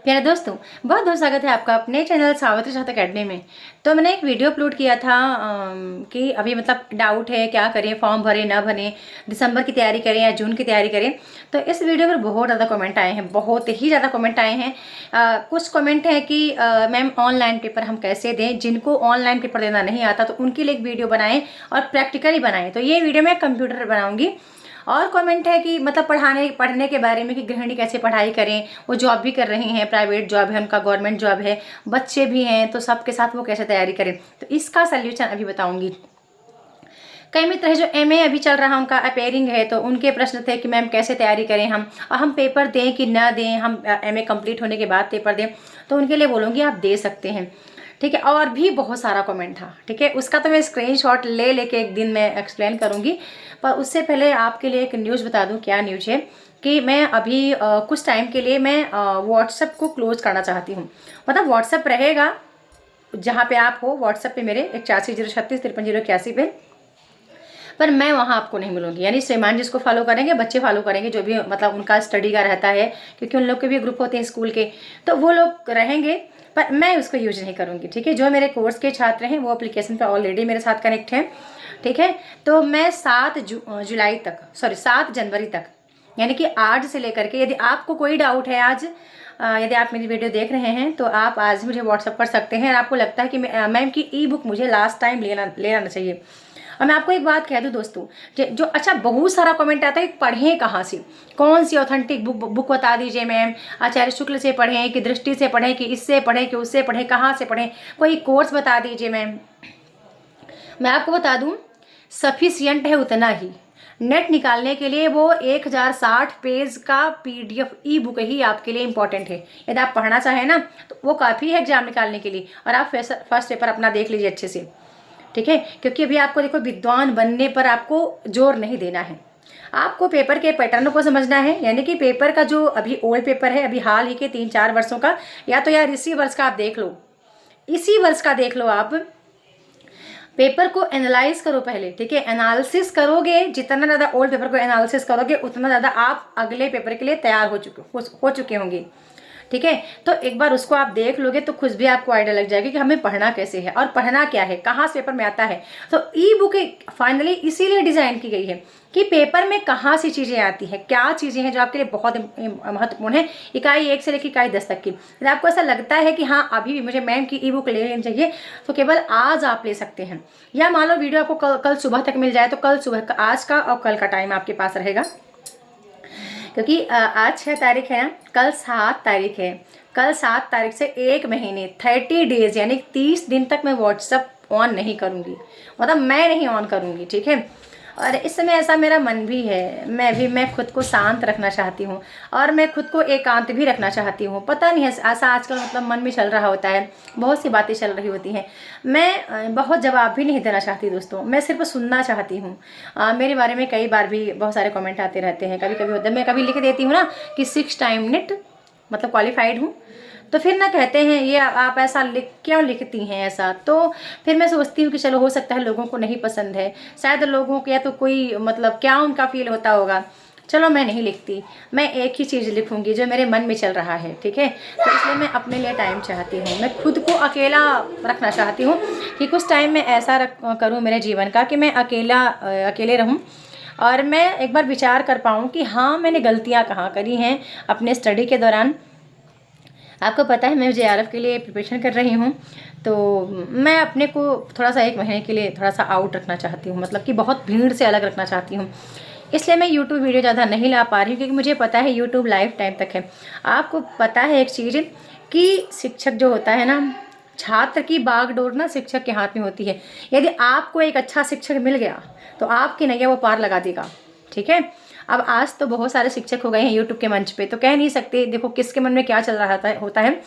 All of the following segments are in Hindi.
प्यारे दोस्तों, बहुत बहुत स्वागत है आपका अपने चैनल सावित्री छात्र अकेडमी में। तो मैंने एक वीडियो अपलोड किया था कि अभी मतलब डाउट है क्या करें, फॉर्म भरें ना भरें, दिसंबर की तैयारी करें या जून की तैयारी करें। तो इस वीडियो पर बहुत ज़्यादा कमेंट आए हैं, बहुत ही ज़्यादा कमेंट आए हैं। कुछ कमेंट है कि मैम ऑनलाइन पेपर हम कैसे दें, जिनको ऑनलाइन पेपर देना नहीं आता तो उनके लिए एक वीडियो बनाएं और प्रैक्टिकली बनाएं। तो ये वीडियो मैं कंप्यूटर पर बनाऊँगी। और कमेंट है कि मतलब पढ़ने के बारे में कि गृहिणी कैसे पढ़ाई करें, वो जॉब भी कर रही हैं, प्राइवेट जॉब है उनका, गवर्नमेंट जॉब है, बच्चे भी हैं, तो सबके साथ वो कैसे तैयारी करें। तो इसका सल्यूशन अभी बताऊंगी। कई मित्र है जो एमए अभी चल रहा उनका अपेयरिंग है, तो उनके प्रश्न थे कि मैम कैसे तैयारी करें हम, और हम पेपर दें कि ना दें, हम एमए कंप्लीट होने के बाद पेपर दें। तो उनके लिए बोलूँगी आप दे सकते हैं, ठीक है। और भी बहुत सारा कमेंट था, ठीक है, उसका तो मैं स्क्रीनशॉट ले लेके एक दिन मैं एक्सप्लेन करूँगी। पर उससे पहले आपके लिए एक न्यूज़ बता दूँ। क्या न्यूज़ है कि मैं अभी कुछ टाइम के लिए मैं व्हाट्सएप को क्लोज़ करना चाहती हूँ। मतलब व्हाट्सएप रहेगा जहाँ पे आप हो, व्हाट्सएप पे मेरे 8106353081 पे, पर मैं वहाँ आपको नहीं मिलूंगी। यानी श्रीमान जिसको फॉलो करेंगे, बच्चे फॉलो करेंगे, जो भी मतलब उनका स्टडी का रहता है, क्योंकि उन लोग के भी ग्रुप होते हैं स्कूल के, तो वो लोग रहेंगे, पर मैं उसको यूज नहीं करूँगी, ठीक है। जो मेरे कोर्स के छात्र हैं वो एप्लीकेशन पर ऑलरेडी मेरे साथ कनेक्ट हैं, ठीक है। तो मैं 7 जनवरी तक, यानी कि आज से लेकर के, यदि आपको कोई डाउट है आज, यदि आप मेरी वीडियो देख रहे हैं तो आप आज मुझे व्हाट्सअप कर सकते हैं। और आपको लगता है कि मैम की ई बुक मुझे लास्ट टाइम लेना चाहिए। और मैं आपको एक बात कह दूं दोस्तों, जो अच्छा बहुत सारा कमेंट आता है, पढ़ें कहाँ से, कौन सी ऑथेंटिक बुक बता दीजिए मैम, आचार्य शुक्ल से पढ़ें कि दृष्टि से पढ़ें कि इससे पढ़ें कि उससे पढ़ें, कहाँ से पढ़ें, कोई कोर्स बता दीजिए मैम। मैं आपको बता दूं, सफिशियंट है उतना ही। नेट निकालने के लिए वो 1060 पेज का पीडीएफ ई बुक ही आपके लिए इम्पॉर्टेंट है। यदि आप पढ़ना चाहें ना तो वो काफ़ी है एग्जाम निकालने के लिए। और आप फर्स्ट पेपर अपना देख लीजिए अच्छे से, ठीक है। क्योंकि अभी आपको देखो, विद्वान बनने पर आपको जोर नहीं देना है, आपको पेपर के पैटर्न को समझना है। यानी कि पेपर का जो अभी ओल्ड पेपर है, अभी हाल ही के 3-4 वर्षों का, या तो यार इसी वर्ष का आप देख लो, इसी वर्ष का देख लो, आप पेपर को एनालाइज करो पहले, ठीक है। एनालिसिस करोगे, जितना ज़्यादा ओल्ड पेपर को एनालिसिस करोगे उतना ज़्यादा आप अगले पेपर के लिए तैयार हो चुके होंगे, ठीक है। तो एक बार उसको आप देख लोगे तो खुद भी आपको आइडिया लग जाएगी कि हमें पढ़ना कैसे है और पढ़ना क्या है, कहाँ से पेपर में आता है। तो ई बुक फाइनली इसीलिए डिज़ाइन की गई है कि पेपर में कहाँ से चीज़ें आती हैं, क्या चीज़ें हैं जो आपके लिए बहुत महत्वपूर्ण है, इकाई 1 से लेकर इकाई 10 तक की। यदि आपको ऐसा लगता है कि हाँ अभी भी मुझे मैम की ई बुक ले लेनी चाहिए, तो केवल आज आप ले सकते हैं। या मान लो वीडियो आपको कल सुबह तक मिल जाए, तो कल सुबह, आज का और कल का टाइम आपके पास रहेगा। क्योंकि आज 6 तारीख है ना, कल 7 तारीख है। कल 7 तारीख से 1 महीने 30 डेज यानी 30 दिन तक मैं व्हाट्सअप ऑन नहीं करूँगी, मतलब मैं नहीं ऑन करूँगी, ठीक है। और इस समय ऐसा मेरा मन भी है, मैं खुद को शांत रखना चाहती हूँ और मैं खुद को एकांत भी रखना चाहती हूँ। पता नहीं है ऐसा आजकल मतलब मन में चल रहा होता है, बहुत सी बातें चल रही होती हैं। मैं बहुत जवाब भी नहीं देना चाहती दोस्तों, मैं सिर्फ सुनना चाहती हूँ। मेरे बारे में कई बार भी बहुत सारे कमेंट आते रहते हैं। कभी कभी होता है, मैं कभी लिख देती हूँ ना कि 6 टाइम नेट मतलब क्वालिफाइड हूँ, तो फिर ना कहते हैं ये आप ऐसा क्यों लिखती हैं ऐसा। तो फिर मैं सोचती हूँ कि चलो हो सकता है लोगों को नहीं पसंद है, शायद लोगों को या तो कोई मतलब क्या उनका फील होता होगा। चलो मैं नहीं लिखती, मैं एक ही चीज़ लिखूंगी जो मेरे मन में चल रहा है, ठीक है। तो इसलिए मैं अपने लिए टाइम चाहती हूँ, मैं खुद को अकेला रखना चाहती हूँ कि कुछ टाइम मैं ऐसा करूँ मेरे जीवन का कि मैं अकेले रहूँ और मैं एक बार विचार कर पाऊँ कि हाँ मैंने गलतियाँ कहाँ करी हैं अपने स्टडी के दौरान। आपको पता है मैं जेआरएफ के लिए प्रिपरेशन कर रही हूँ, तो मैं अपने को थोड़ा सा 1 महीने के लिए थोड़ा सा आउट रखना चाहती हूँ, मतलब कि बहुत भीड़ से अलग रखना चाहती हूँ। इसलिए मैं यूट्यूब वीडियो ज़्यादा नहीं ला पा रही हूँ, क्योंकि मुझे पता है यूट्यूब लाइफ टाइम तक है। आपको पता है एक चीज़ कि शिक्षक जो होता है ना, छात्र की बागडोर ना शिक्षक के हाथ में होती है। यदि आपको एक अच्छा शिक्षक मिल गया तो आपकी नैया वो पार लगा देगा, ठीक है। अब आज तो बहुत सारे शिक्षक हो गए हैं यूट्यूब के मंच पे, तो कह नहीं सकते देखो किसके मन में क्या चल रहा होता है।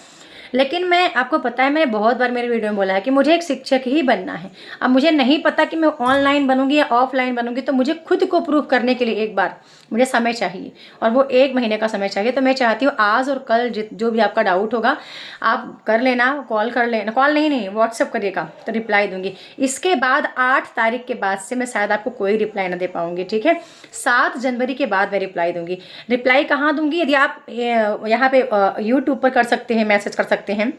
लेकिन मैं आपको पता है, मैंने बहुत बार मेरे वीडियो में बोला है कि मुझे एक शिक्षक ही बनना है। अब मुझे नहीं पता कि मैं ऑनलाइन बनूंगी या ऑफलाइन बनूंगी, तो मुझे खुद को प्रूव करने के लिए एक बार मुझे समय चाहिए और वो 1 महीने का समय चाहिए। तो मैं चाहती हूँ आज और कल जो भी आपका डाउट होगा आप कर लेना, कॉल कर लेना, कॉल नहीं व्हाट्सअप करिएगा तो रिप्लाई दूंगी। इसके बाद 8 तारीख के बाद से मैं शायद आपको कोई रिप्लाई ना दे पाऊंगी, ठीक है। 7 जनवरी के बाद मैं रिप्लाई दूंगी। रिप्लाई कहाँ दूंगी? यदि आप यहाँ पे यूट्यूब पर कर सकते हैं, मैसेज कर सकते हैं,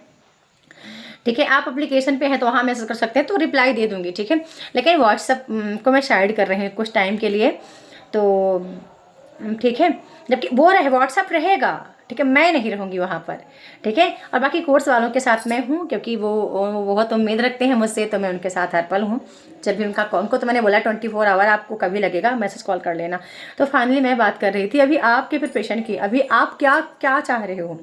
ठीक है। आप एप्लीकेशन पे हैं तो वहाँ मैसेज कर सकते हैं, तो रिप्लाई दे दूंगी, ठीक है। लेकिन व्हाट्सअप को मैं साइड कर रही हूँ कुछ टाइम के लिए, तो ठीक है। जबकि वो रहे व्हाट्सअप रहेगा, ठीक है, मैं नहीं रहूँगी वहाँ पर, ठीक है। और बाकी कोर्स वालों के साथ मैं हूँ, क्योंकि वो बहुत उम्मीद रखते हैं मुझसे, तो मैं उनके साथ हर पल हूँ। जब भी उनको तो मैंने बोला 24 आवर आपको कभी लगेगा मैसेज कॉल कर लेना। तो फाइनली मैं बात कर रही थी अभी आपके प्रिपरेशन की। अभी आप क्या क्या चाह रहे हो?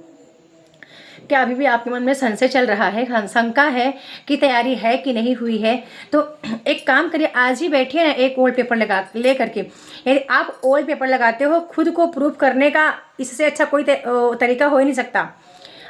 क्या अभी भी आपके मन में संशय चल रहा है, शंका है कि तैयारी है कि नहीं हुई है? तो एक काम करिए, आज ही बैठिए ना एक ओल्ड पेपर ले करके। यदि आप ओल्ड पेपर लगाते हो, खुद को प्रूव करने का इससे अच्छा कोई तरीका हो ही नहीं सकता।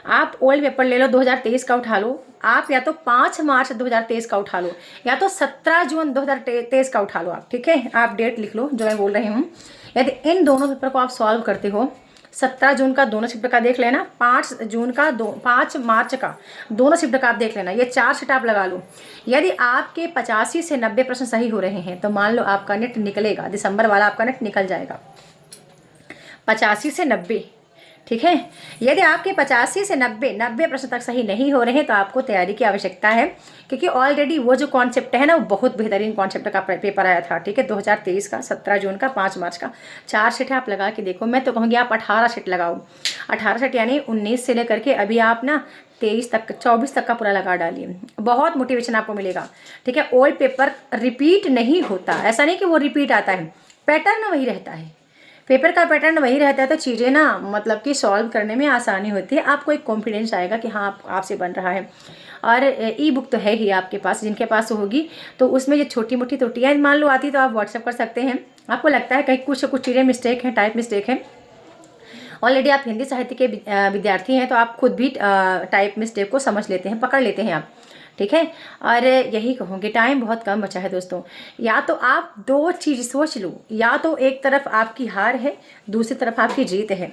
आप ओल्ड पेपर ले लो, 2023 का उठा लो। आप या तो 5 मार्च 2023 का उठा लो, या तो 17 जून 2023 का उठा लो आप, ठीक है। आप डेट लिख लो जो मैं बोल रही हूँ। यदि इन दोनों पेपर को आप सॉल्व करते हो, 17 जून का दोनों शिफ्ट का देख लेना, 5 मार्च का दोनों शिफ्ट का आप देख लेना, ये 4 शिफ्ट आप लगा लो। यदि आपके 85 से 90 प्रश्न सही हो रहे हैं तो मान लो आपका नेट निकलेगा, दिसंबर वाला आपका नेट निकल जाएगा 85 से 90, ठीक है। यदि आपके 85 से 90 प्रश्न तक सही नहीं हो रहे हैं तो आपको तैयारी की आवश्यकता है, क्योंकि ऑलरेडी वो जो कॉन्सेप्ट है ना, वो बहुत बेहतरीन कॉन्सेप्ट का पेपर आया था, ठीक है। 2023 का 17 जून का 5 मार्च का 4 सेट आप लगा के देखो। मैं तो कहूँगी आप 18 सेट लगाओ। 18 सेट यानी 19 से लेकर के अभी आप ना 23 तक 24 तक का पूरा लगा डालिए, बहुत मोटिवेशन आपको मिलेगा, ठीक है। ओल्ड पेपर रिपीट नहीं होता, ऐसा नहीं कि वो रिपीट आता है, पैटर्न वही रहता है, पेपर का पैटर्न वही रहता है। तो चीज़ें ना मतलब कि सॉल्व करने में आसानी होती है, आपको एक कॉन्फिडेंस आएगा कि हाँ आपसे बन रहा है। और ई बुक तो है ही आपके पास, जिनके पास होगी तो उसमें ये छोटी मोटी त्रुटियाँ मान लो आती तो आप व्हाट्सएप कर सकते हैं। आपको लगता है कहीं कुछ चीज़ें मिस्टेक हैं, टाइप मिस्टेक है, ऑलरेडी आप हिंदी साहित्य के विद्यार्थी हैं तो आप खुद भी टाइप मिस्टेक को समझ लेते हैं, पकड़ लेते हैं आप, ठीक है। और यही कहूँगी, टाइम बहुत कम बचा है दोस्तों। या तो आप 2 चीज़ सोच लो, या तो एक तरफ आपकी हार है, दूसरी तरफ आपकी जीत है।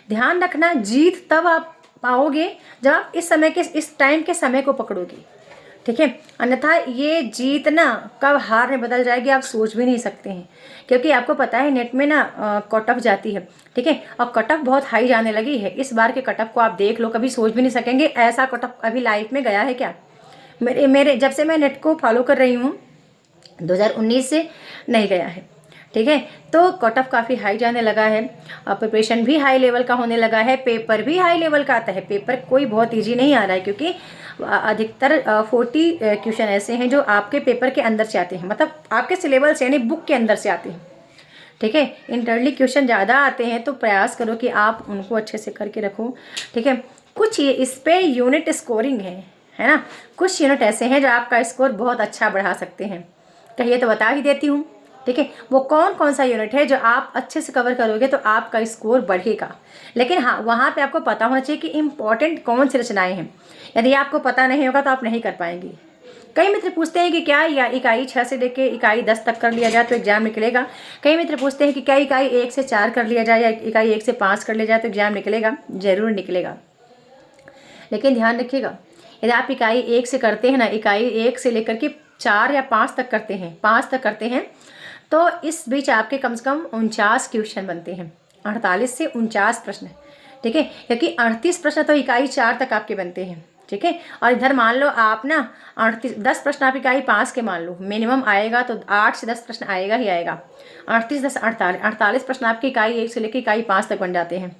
ध्यान रखना, जीत तब आप पाओगे जब आप इस टाइम के समय को पकड़ोगे, ठीक है। अन्यथा ये जीत ना कब हार में बदल जाएगी आप सोच भी नहीं सकते हैं, क्योंकि आपको पता है नेट में ना कट ऑफ जाती है, ठीक है। और कट ऑफ बहुत हाई जाने लगी है। इस बार के कट ऑफ को आप देख लो, कभी सोच भी नहीं सकेंगे ऐसा कट ऑफ अभी लाइफ में गया है क्या। मेरे जब से मैं नेट को फॉलो कर रही हूँ 2019 से नहीं गया है, ठीक है। तो कट ऑफ काफ़ी हाई जाने लगा है, और प्रिपरेशन भी हाई लेवल का होने लगा है, पेपर भी हाई लेवल का आता है। पेपर कोई बहुत इजी नहीं आ रहा है, क्योंकि अधिकतर 40 क्वेश्चन ऐसे हैं जो आपके पेपर के अंदर से आते हैं, मतलब आपके सिलेबस यानी बुक के अंदर से आते हैं, ठीक है। इंटरनली क्वेश्चन ज़्यादा आते हैं, तो प्रयास करो कि आप उनको अच्छे से करके रखो, ठीक है। कुछ ये इस पर यूनिट स्कोरिंग है ना, कुछ यूनिट ऐसे हैं जो आपका स्कोर बहुत अच्छा बढ़ा सकते हैं। कहिए तो बता ही देती हूँ, ठीक है। वो कौन कौन सा यूनिट है जो आप अच्छे से कवर करोगे तो आपका स्कोर बढ़ेगा। लेकिन हाँ, वहाँ पे आपको पता होना चाहिए कि इम्पॉर्टेंट कौन सी रचनाएं हैं। यदि आपको पता नहीं होगा तो आप नहीं कर पाएंगे। कई मित्र पूछते हैं कि क्या या इकाई 6 से लेकर इकाई 10 तक कर लिया जाए तो एग्जाम निकलेगा। कई मित्र पूछते हैं कि क्या इकाई 1 से 4 कर लिया जाए या इकाई 1 से 5 कर लिया जाए तो एग्जाम निकलेगा। जरूर निकलेगा, लेकिन ध्यान रखिएगा, यदि आप इकाई 1 से करते हैं ना, इकाई 1 से लेकर के 4 या 5 तक करते हैं तो इस बीच आपके कम से कम 49 क्वेश्चन बनते हैं, 48 से 49 प्रश्न, ठीक है। क्योंकि 38 प्रश्न तो इकाई 4 तक आपके बनते हैं, ठीक है। और इधर मान लो आप ना 10 प्रश्न आप इकाई 5 के मान लो मिनिमम आएगा, तो 8 से 10 प्रश्न आएगा ही आएगा। 38 10 48 प्रश्न आपकी इकाई 1 से लेकर इकाई 5 तक बन जाते हैं,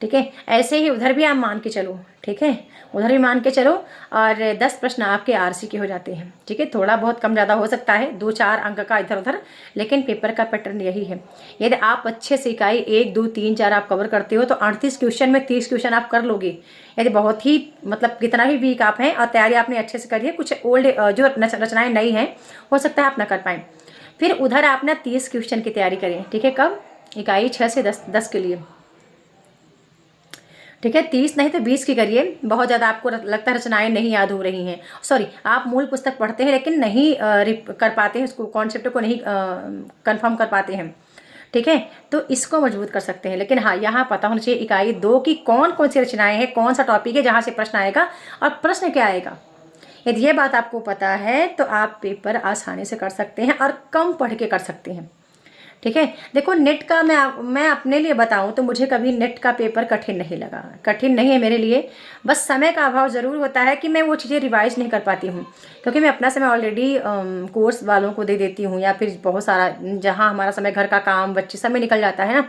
ठीक है। ऐसे ही उधर भी आप मान के चलो, ठीक है, उधर भी मान के चलो। और 10 प्रश्न आपके आरसी के हो जाते हैं, ठीक है। थोड़ा बहुत कम ज़्यादा हो सकता है, 2-4 अंक का इधर उधर, लेकिन पेपर का पैटर्न यही है। यदि आप अच्छे से इकाई 1 2 3 4 आप कवर करते हो तो 38 क्वेश्चन में 30 क्वेश्चन आप कर लोगे। यदि बहुत ही मतलब कितना ही वीक आप हैं और तैयारी आपने अच्छे से करी है, कुछ ओल्ड जो रचनाएँ नई हैं हो सकता है आप ना कर पाएँ, फिर उधर आप ना 30 क्वेश्चन की तैयारी करें, ठीक है। कब? इकाई 6 से 10 के लिए, ठीक है। 30 नहीं तो 20 की करिए। बहुत ज़्यादा आपको लगता है रचनाएं नहीं याद हो रही हैं, सॉरी आप मूल पुस्तक पढ़ते हैं लेकिन नहीं कर पाते हैं, उसको कॉन्सेप्ट को नहीं कंफर्म कर पाते हैं, ठीक है, तो इसको मजबूत कर सकते हैं। लेकिन हाँ, यहाँ पता होना चाहिए इकाई 2 की कौन कौन सी रचनाएं हैं, कौन सा टॉपिक है जहाँ से प्रश्न आएगा और प्रश्न क्या आएगा। यदि ये बात आपको पता है तो आप पेपर आसानी से कर सकते हैं और कम पढ़ के कर सकते हैं। ठीक है, देखो नेट का मैं अपने लिए बताऊं तो मुझे कभी नेट का पेपर कठिन नहीं लगा, कठिन नहीं है मेरे लिए। बस समय का अभाव ज़रूर होता है कि मैं वो चीज़ें रिवाइज नहीं कर पाती हूँ, क्योंकि मैं अपना समय ऑलरेडी कोर्स वालों को दे देती हूँ, या फिर बहुत सारा जहाँ हमारा समय घर का काम बच्चे समय निकल जाता है ना,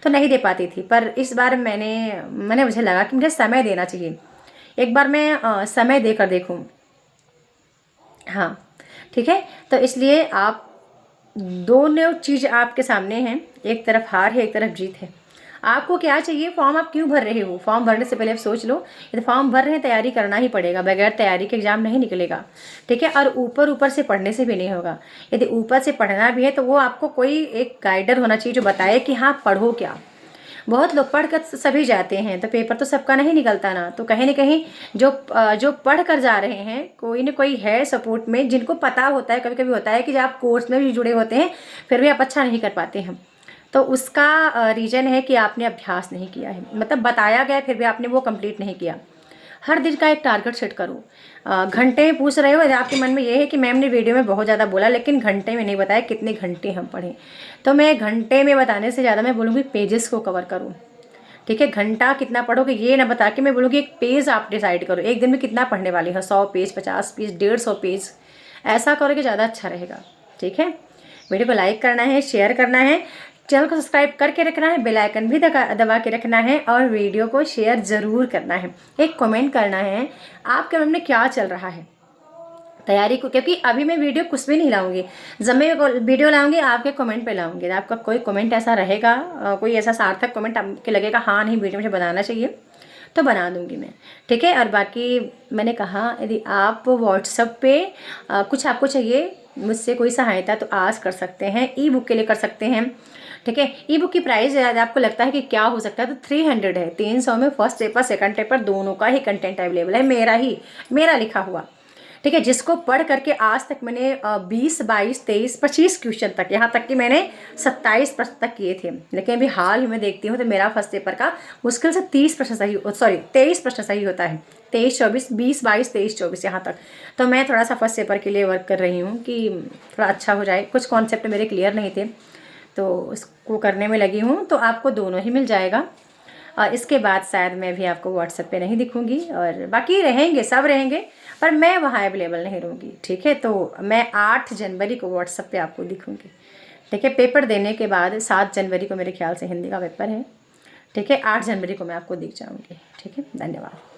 तो नहीं दे पाती थी। पर इस बार मैंने मुझे लगा कि मुझे समय देना चाहिए, एक बार मैं समय देकर देखूँ। हाँ ठीक है, तो इसलिए आप दोनों चीज़ आपके सामने हैं, एक तरफ हार है एक तरफ जीत है। आपको क्या चाहिए, फॉर्म आप क्यों भर रहे हो, फॉर्म भरने से पहले आप सोच लो। यदि फॉर्म भर रहे हैं तैयारी करना ही पड़ेगा, बगैर तैयारी के एग्जाम नहीं निकलेगा। ठीक है, और ऊपर से पढ़ने से भी नहीं होगा। यदि ऊपर से पढ़ना भी है तो वो आपको कोई एक गाइडर होना चाहिए जो बताए कि हाँ पढ़ो क्या। बहुत लोग पढ़ कर सभी जाते हैं, तो पेपर तो सबका नहीं निकलता ना। तो कहीं ना कहीं जो पढ़ कर जा रहे हैं, कोई ना कोई है सपोर्ट में, जिनको पता होता है। कभी कभी होता है कि जब आप कोर्स में भी जुड़े होते हैं फिर भी आप अच्छा नहीं कर पाते हैं, तो उसका रीज़न है कि आपने अभ्यास नहीं किया है। मतलब बताया गया फिर भी आपने वो कंप्लीट नहीं किया। हर दिन का एक टारगेट सेट करो। घंटे में पूछ रहे हो, यदि आपके मन में ये है कि मैम ने वीडियो में बहुत ज़्यादा बोला लेकिन घंटे में नहीं बताया कितने घंटे हम पढ़ें, तो मैं घंटे में बताने से ज़्यादा मैं बोलूँगी पेजेस को कवर करूँ। ठीक है, घंटा कितना पढ़ोगे ये ना बता के मैं बोलूँगी एक पेज आप डिसाइड करो, एक दिन में कितना पढ़ने वाली हो, 100 पेज, 50 पेज, 150 पेज, ऐसा करोगे ज़्यादा अच्छा रहेगा। ठीक है, वीडियो को लाइक करना है, शेयर करना है, चैनल को सब्सक्राइब करके रखना है, बेल आइकन भी दबा के रखना है, और वीडियो को शेयर ज़रूर करना है। एक कमेंट करना है आपके मन में क्या चल रहा है तैयारी को, क्योंकि अभी मैं वीडियो कुछ भी नहीं लाऊंगी। जब मैं वीडियो लाऊंगी आपके कमेंट पे लाऊंगी। आपका कोई कमेंट ऐसा रहेगा, कोई ऐसा सार्थक कमेंट आपके लगेगा हाँ नहीं वीडियो मुझे बनाना चाहिए, तो बना दूंगी मैं। ठीक है, और बाकी मैंने कहा यदि आप व्हाट्सएप पे कुछ आपको चाहिए मुझसे कोई सहायता तो आज कर सकते हैं, ई बुक के लिए कर सकते हैं। ठीक है, ई बुक की प्राइस आपको लगता है कि क्या हो सकता है, तो 300 है। 300 में फर्स्ट पेपर सेकंड पेपर दोनों का ही कंटेंट अवेलेबल है, मेरा लिखा हुआ। ठीक है, जिसको पढ़ करके आज तक मैंने 20, 22, 23, 25 क्वेश्चन तक, यहाँ तक कि मैंने 27 प्रश्न तक किए थे। लेकिन अभी हाल ही में देखती हूँ तो मेरा फर्स्ट पेपर का मुश्किल से 23 प्रश्न सही होता है। 23, 24, 20, 22, 23, 24 यहाँ तक। तो मैं थोड़ा सा फर्स्ट पेपर के लिए वर्क कर रही हूँ कि थोड़ा अच्छा हो जाए। कुछ कॉन्सेप्ट मेरे क्लियर नहीं थे तो उसको करने में लगी हूँ। तो आपको दोनों ही मिल जाएगा, और इसके बाद शायद मैं भी आपको व्हाट्सएप पे नहीं दिखूंगी, और बाकी रहेंगे सब रहेंगे पर मैं वहाँ अवेलेबल नहीं रहूँगी। ठीक है, तो मैं 8 जनवरी को व्हाट्सएप पे आपको दिखूंगी। ठीक है, पेपर देने के बाद 7 जनवरी को मेरे ख्याल से हिंदी का पेपर है। ठीक है, 8 जनवरी को मैं आपको दिख जाऊँगी। ठीक है, धन्यवाद।